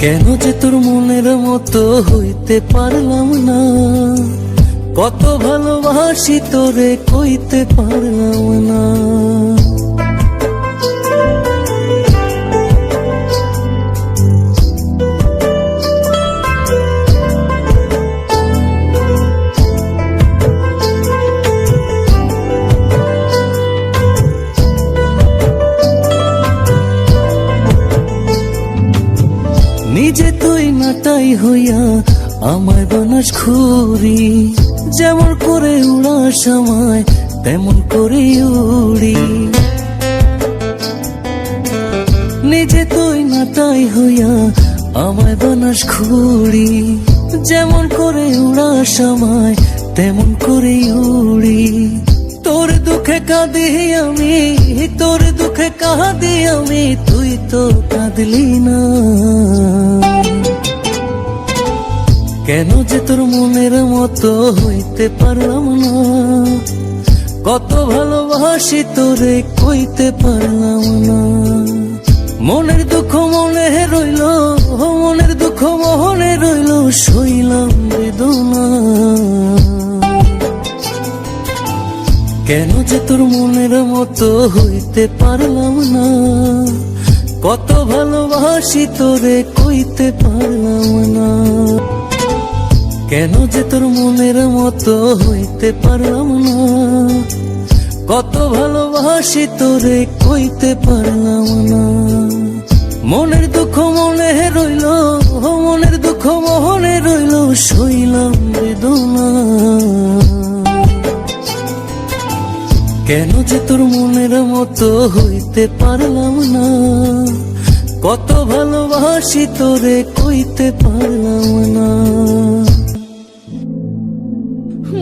কেন যে তোর মনের মতো হইতে পারলাম না, কত ভালোবাসি তোরে কইতে পারলাম না। নিজে তুই নাটাই হইয়া আমায় বানাস খুরি, যেমন করে উড়াস আমায় তেমন করে উড়ি। নিজে তুই নাটাই হইয়া আমায় বানাস খুরি, যেমন করে উড়াস আমায় তেমন করে উড়ি। তোর দুঃখে কাঁদি আমি, তোর দুঃখে কাঁদি আমি, তুই তো কাঁদলি না। কেন যে তোর মনের মতো হইতে পারলাম না, কত ভালোবাসি তোরে কইতে পারলাম না। মনের দুঃখ মনে রইল, মনের দুঃখ মনে রইল, সইলাম বেদনা। কেন যে তোর মনের মতো হইতে পারলাম না, কত ভালোবাসি তোরে কইতে পারলাম না। কেন যে তোর মনের মতো হইতে পারলাম না, কত ভালোবাসি তোরে কইতে পারলাম না। মনের দুঃখ মনে রইল, মনের দুঃখ মনে রইল, সইলাম বেদনা। কেন যে তোর মনের মতো হইতে পারলাম না, কত ভালোবাসি তোরে কইতে পারলাম না।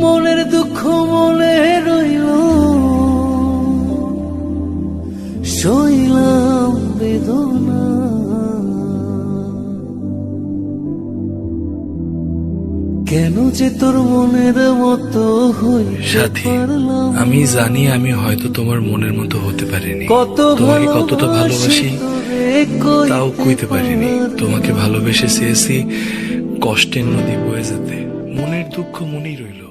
মনের দুঃখ মনে রইল, সইলাম বেদনা। কেন যে তোর মনের মতো সাথী, আমি জানি আমি হয়তো তোমার মনের মতো হতে পারিনি। তোমাকে কতটা ভালোবাসি তাও কইতে পারিনি। তোমাকে ভালোবেসে চেয়েছি কষ্টের নদী বয়ে যেতে, মনের দুঃখ মনেই রইল।